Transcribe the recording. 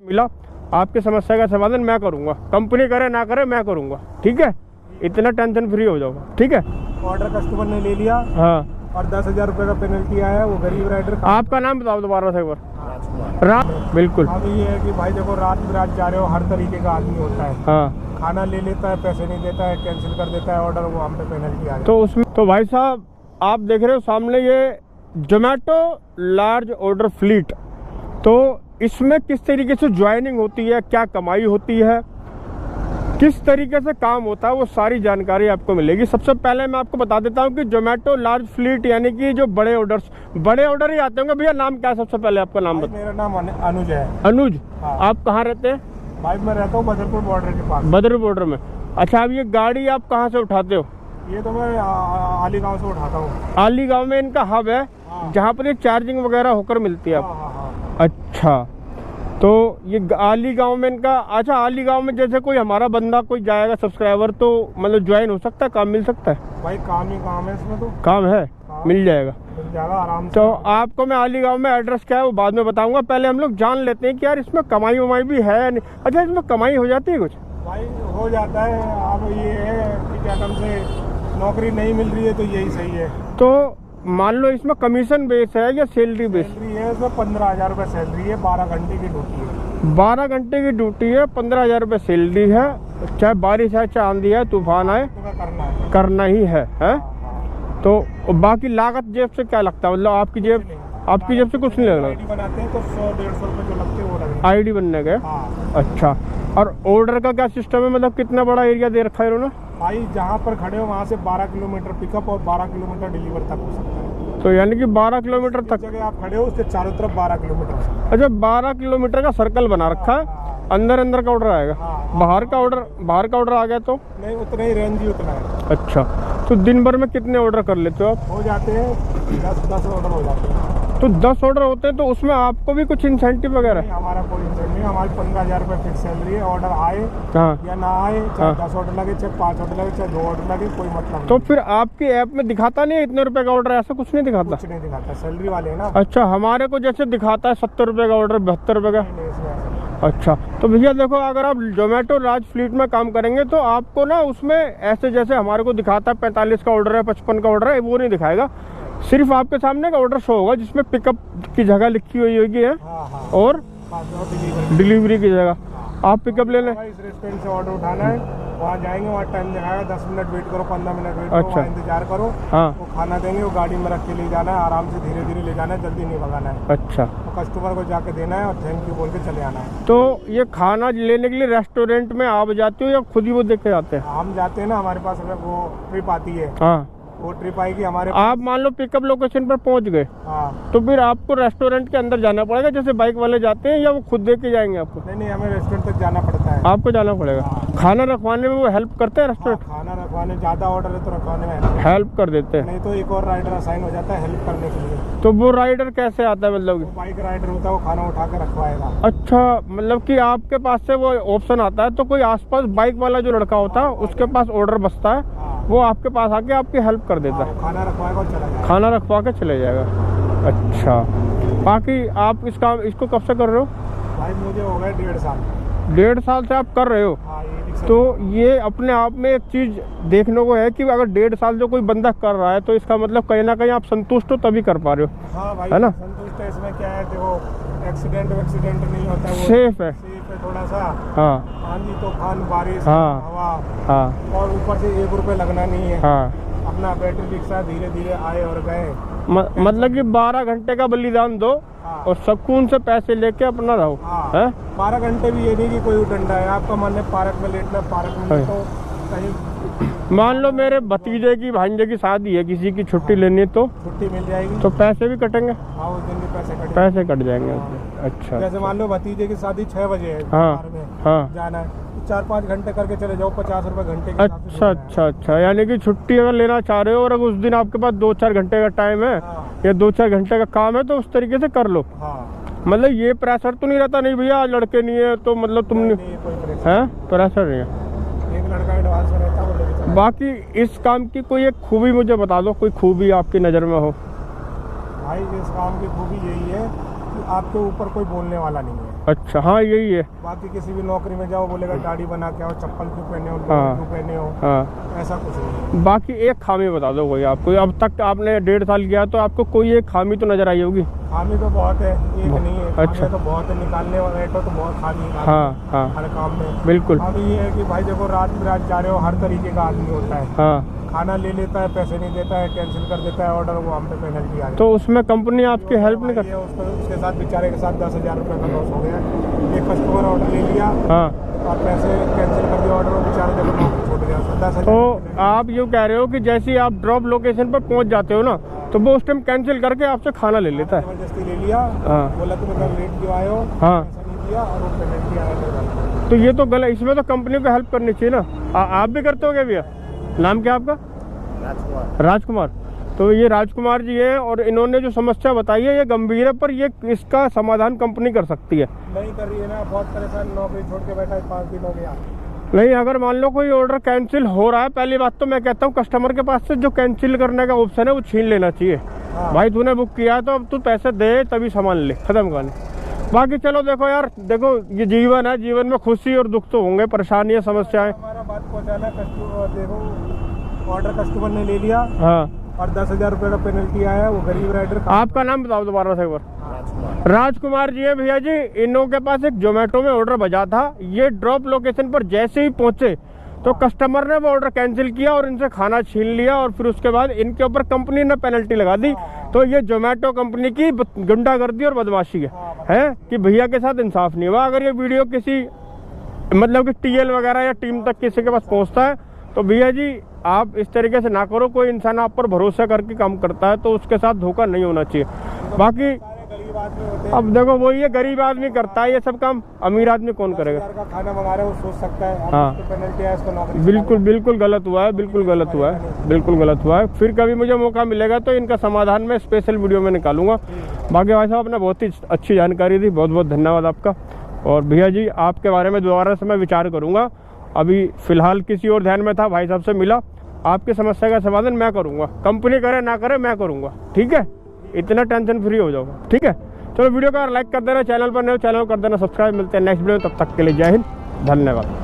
मिला, आपकी समस्या का समाधान मैं करूँगा, कंपनी करे ना करे मैं करूँगा, ठीक है। इतना टेंशन फ्री हो जाओगा, ठीक है। ऑर्डर कस्टमर ने ले लिया, हाँ, और 10,000 रुपये का पेनल्टी आया, वो गरीब राइडर। आपका नाम बताओ दोबारा से एक बार। रात, बिल्कुल। अब ये है कि भाई देखो, रात बिरात जा रहे हो, हर तरीके का आदमी होता है। हाँ, खाना ले लेता है, पैसे नहीं देता है, कैंसिल कर देता है ऑर्डर, वो हम पे पेनल्टी आ जाती है। तो उसमें तो भाई साहब आप देख रहे हो सामने ये जोमेटो लार्ज ऑर्डर फ्लीट, तो इसमें किस तरीके से ज्वाइनिंग होती है, क्या कमाई होती है, किस तरीके से काम होता है, वो सारी जानकारी आपको मिलेगी। सबसे पहले मैं आपको बता देता हूँ कि जोमेटो लार्ज फ्लीट यानी कि जो बड़े ऑर्डर ही आते होंगे। भैया नाम क्या है सबसे पहले आपका नाम बताओ। मेरा नाम अनुज है। अनुज, हाँ। आप कहाँ रहते हैं? भाई मैं रहता हूँ बदरपुर बॉर्डर के पास। बदरपुर बॉर्डर में। अच्छा, अब ये गाड़ी आप कहाँ से उठाते हो? ये तो मैं आली गाँव से उठाता हूँ। आली गाँव में इनका हब है, हाँ। जहाँ पर ये चार्जिंग वगैरह होकर मिलती है आपको? हाँ। अच्छा, तो ये आली गांव में इनका। अच्छा, आली गांव में जैसे कोई हमारा बंदा कोई जाएगा सब्सक्राइबर, तो मतलब ज्वाइन हो सकता है, काम मिल सकता है? भाई काम ही काम है इसमें, तो काम है, मिल जाएगा आराम से। तो आपको मैं आली गांव में एड्रेस क्या है वो बाद में बताऊंगा, पहले हम लोग जान लेते हैं कि यार इसमें कमाई वमाई भी है या नहीं। अच्छा, इसमें कमाई हो जाती है कुछ? भाई हो जाता है। अब ये है कि क्या कम से नौकरी नहीं मिल रही है, तो यही सही है। तो मान लो इसमें कमीशन बेस है या सैलरी बेस? सैलरी है इसमें 15,000 रुपये सैलरी है, 12 घंटे की ड्यूटी है। 12 घंटे की ड्यूटी है, 15,000 रुपये सैलरी है। चाहे बारिश है, चाहे आंधी है, तूफान आए, करना ही है। तो बाकी लागत जेब से क्या लगता है? मतलब आपकी जेब से कुछ नहीं लग रहा? आईडी बनाते हैं तो 100-150 रुपये जो लगते हैं वो लगेंगे। आईडी बनने गए? अच्छा, और ऑर्डर का क्या सिस्टम है? मतलब कितना बड़ा एरिया दे रखा है इन्होंने? भाई जहाँ पर खड़े हो वहाँ से 12 किलोमीटर पिकअप और 12 किलोमीटर डिलीवर तक हो सकता है। तो यानी कि 12 किलोमीटर तक जगह आप खड़े हो उसके चारों तरफ 12 किलोमीटर हो सकता है। अच्छा, 12 किलोमीटर का सर्कल बना रखा है। अंदर का ऑर्डर आएगा? बाहर का ऑर्डर आ गया तो नहीं, उतना ही रेंज ही उतना है। अच्छा, तो दिन भर में कितने ऑर्डर कर लेते हो आप? हो जाते हैं 10 ऑर्डर हो जाते हैं। तो 10 ऑर्डर होते हैं, तो उसमें आपको भी कुछ इंसेंटिव वगैरह? हमारा कोई इंसेंटिव नहीं, हमारी 15,000 रुपये फिक्स सैलरी है। ऑर्डर आए या ना आए, चाहे 10 ऑर्डर लगे, चाहे 5 ऑर्डर लगे, चाहे 2 ऑर्डर लगे, कोई मतलब नहीं। तो फिर आपकी ऐप में दिखाता नहीं है इतने रुपए का ऑर्डर? ऐसा कुछ नहीं दिखाता? कुछ नहीं दिखाता, सैलरी वाले है ना। अच्छा, हमारे को जैसे दिखाता है 70 रुपए का ऑर्डर, 72 रुपए का। अच्छा, तो भैया देखो, अगर आप जोमेटो लार्ज फ्लीट में काम करेंगे तो आपको ना उसमें ऐसे जैसे हमारे को दिखाता है 45 का ऑर्डर है, 55 का ऑर्डर है, वो नहीं दिखाएगा। सिर्फ आपके सामने का ऑर्डर शो होगा जिसमें पिकअप की जगह लिखी हुई होगी है और डिलीवरी की जगह। आप पिकअप ले लें। इस रेस्टोरेंट से ऑर्डर उठाना है, वहाँ जाएंगे, वहाँ टाइम दिखाएगा, 10 मिनट वेट करो, 15 मिनट वेट करो। अच्छा, इंतजार करो। हाँ, वो खाना देंगे, वो गाड़ी में रख के ले जाना है, आराम से धीरे धीरे ले जाना है, जल्दी नहीं भगाना है। अच्छा, तो कस्टमर को जाके देना है और थैंक यू बोल के चले आना है। तो ये खाना लेने के लिए रेस्टोरेंट में आप जाते हो या खुद ही वो देख के जाते हैं? हम जाते हैं ना, हमारे पास अगर वो ट्रिप आती है, हाँ, वो ट्रिप आएगी हमारे। आप मान लो पिकअप लोकेशन पर पहुंच गए, तो फिर आपको रेस्टोरेंट के अंदर जाना पड़ेगा जैसे बाइक वाले जाते हैं, या वो खुद दे के जाएंगे आपको? नहीं, हमें रेस्टोरेंट तक जाना पड़ता है। आपको जाना पड़ेगा। खाना रखवाने में वो हेल्प करते हैं रेस्टोरेंट? खाना रखवाने, ज़्यादा ऑर्डर है तो रखवाने में हेल्प कर देते हैं। नहीं तो एक और राइडर असाइन हो जाता है हेल्प करने के लिए। तो वो राइडर कैसे आता है? मतलब बाइक राइडर होता है, वो खाना उठा के रखवाएगा। अच्छा, मतलब कि आपके पास से वो ऑप्शन आता है, तो कोई आसपास बाइक वाला जो लड़का होता है उसके पास ऑर्डर बसता है, वो आपके पास आके आपकी हेल्प कर देता है। खाना रखवाएगा और चला जाएगा। खाना रखवा के चले जाएगा। अच्छा, बाकी आप इसको कब से कर रहे हो? भाई मुझे हो गया 1.5 साल। 1.5 साल से आप कर रहे हो? तो ये अपने आप में एक चीज देखने को है कि अगर 1.5 साल जो कोई बंदा कर रहा है तो इसका मतलब कहीं ना कहीं आप संतुष्ट हो तभी कर पा रहे हो। हाँ भाई, है ना? संतुष्ट है। इसमें क्या है, देखो एक्सीडेंट नहीं होता है, वो सेफ है थोड़ा सा। हाँ, आंधी तूफान बारिश हवा, और ऊपर से 1 रुपये लगना नहीं है। अपना बैटरी रिक्शा धीरे धीरे आए और गए। मतलब कि 12 घंटे का बलिदान दो और सुकून से पैसे लेके अपना रहो। 12 घंटे भी ये नहीं कि कोई डंडा है। आपका मन है पार्क में लेटना, पार्क में तो कहीं। मान लो मेरे भतीजे की भांजे की शादी है, किसी की छुट्टी लेनी है तो छुट्टी मिल जाएगी, तो पैसे भी कटेंगे? हाँ, उस दिन भी पैसे कट जाएंगे। अच्छा, जैसे मान लो भतीजे की शादी 6 बजे है, जाना है, 4-5 घंटे करके चले जाओ, 50 रुपये घंटे के। अच्छा, यानी कि छुट्टी अगर लेना चाह रहे हो और अगर उस दिन आपके पास 2-4 घंटे का टाइम है या 2-4 घंटे का काम है तो उस तरीके से कर लो। मतलब ये प्रेशर तो नहीं रहता, नहीं भैया आज लड़के नहीं है तो मतलब तुम नहीं, प्रेशर नहीं है। एक लड़का एडवांस में रहता है। बाकी इस काम की कोई एक खूबी मुझे बता दो, कोई खूबी आपकी नज़र में हो। भाई इस काम की खूबी यही है कि आपके ऊपर कोई बोलने वाला नहीं है। अच्छा हाँ यही है। बाकी किसी भी नौकरी में जाओ बोलेगा दाढ़ी बना के आओ, चप्पल क्यों पहने हो, हाँ। क्यों पहने हो, हाँ। ऐसा कुछ नहीं। बाकी एक खामी बता दो कोई आपको, अब तक आपने 1.5 साल किया तो आपको कोई एक खामी तो नजर आई होगी? खामी तो बहुत है, एक नहीं है। अच्छा। तो बहुत है, निकालने वाले तो बहुत खामी है। हाँ हाँ हर काम में बिल्कुल। अब ये है कि भाई देखो रात बिरात जा रहे हो, हर तरीके का आदमी होता है। हाँ। खाना ले लेता है, पैसे नहीं देता है, कैंसिल कर देता है ऑर्डर, वो हम पे पेनल्टी आ गई। तो उसमें कंपनी आपकी हेल्प नहीं करती? उसके साथ बेचारे के साथ 10,000 रुपये का लॉस हो गया। एक कस्टमर ऑर्डर ले लिया, हाँ, और पैसे कैंसिल कर दिया ऑर्डर, वो बेचारे देखो नौकरी छूट गया, 10,000। तो आप यूँ कह रहे हो कि जैसे ही आप ड्रॉप लोकेशन पर पहुंच जाते हो ना, तो वो उस टाइम कैंसिल करके आपसे खाना ले लेता है? जबरदस्ती ले लिया, हाँ। बोला तुम इतना लेट क्यों आए हो, हाँ। पैसा नहीं दिया और वो पेनल्टी आया। तो ये तो गलत, इसमें तो कंपनी को हेल्प करनी चाहिए ना। आप भी करते हो क्या भैया? नाम क्या आपका? राजकुमार। तो ये राजकुमार जी है, और इन्होंने जो समस्या बताई है ये गंभीर है, पर ये इसका समाधान कंपनी कर सकती है। नहीं कर रही है ना, बहुत परेशान, नौकरी छोड़ के बैठा है, 5 दिन हो गया। नहीं, अगर मान लो कोई ऑर्डर कैंसिल हो रहा है, पहली बात तो मैं कहता हूँ कस्टमर के पास से जो कैंसिल करने का ऑप्शन है वो छीन लेना चाहिए। हाँ। भाई तूने बुक किया तो अब तू पैसे दे तभी सामान ले, खत्म कर ले। बाकी चलो देखो यार, देखो ये जीवन है, जीवन में खुशी और दुख तो होंगे, परेशानियाँ, समस्याएं। हमारा बात पहुंचाना, कस्टमर देखो ऑर्डर कस्टमर ने ले लिया, हाँ, और 10,000 रुपये का पेनल्टी आया, वो गरीब राइडर। आपका नाम बताओ दोबारा से एक बार। राजकुमार जी है भैया जी। इन लोगों के पास एक जोमेटो में ऑर्डर बजा था, ये ड्रॉप लोकेशन पर जैसे ही पहुंचे तो कस्टमर ने वो ऑर्डर कैंसिल किया और इनसे खाना छीन लिया, और फिर उसके बाद इनके ऊपर कंपनी ने पेनल्टी लगा दी। तो ये जोमेटो कंपनी की गुंडागर्दी और बदमाशी है कि भैया के साथ इंसाफ नहीं हुआ। अगर ये वीडियो किसी मतलब कि टीएल वगैरह या टीम तक किसी के पास पहुंचता है तो भैया जी आप इस तरीके से ना करो। कोई इंसान आप पर भरोसा करके काम करता है तो उसके साथ धोखा नहीं होना चाहिए। बाकी गरीब आदमी होते हैं, अब देखो वही है, गरीब आदमी करता है ये सब काम, अमीर आदमी कौन करेगा? 10,000 का खाना मंगा रहे हो, सोच सकता है हाँ। पेनल्टी है, इसको नौकरी से बिल्कुल बिल्कुल गलत हुआ है, बिल्कुल गलत हुआ है, बिल्कुल गलत हुआ है। फिर कभी मुझे मौका मिलेगा तो इनका समाधान मैं स्पेशल वीडियो में निकालूंगा। बाकी भाई साहब आपने बहुत ही अच्छी जानकारी दी, बहुत बहुत धन्यवाद आपका। और भैया जी आपके बारे में दोबारा से मैं विचार करूँगा। अभी फिलहाल किसी और ध्यान में था, भाई साहब से मिला, आपकी समस्या का समाधान मैं करूँगा, कंपनी करे ना करे मैं करूँगा, ठीक है? इतना टेंशन फ्री हो जाओगा, ठीक है? चलो वीडियो का लाइक कर देना, चैनल पर नए हो चैनल कर देना सब्सक्राइब। मिलते हैं नेक्स्ट वीडियो में, तब तक के लिए जय हिंद, धन्यवाद।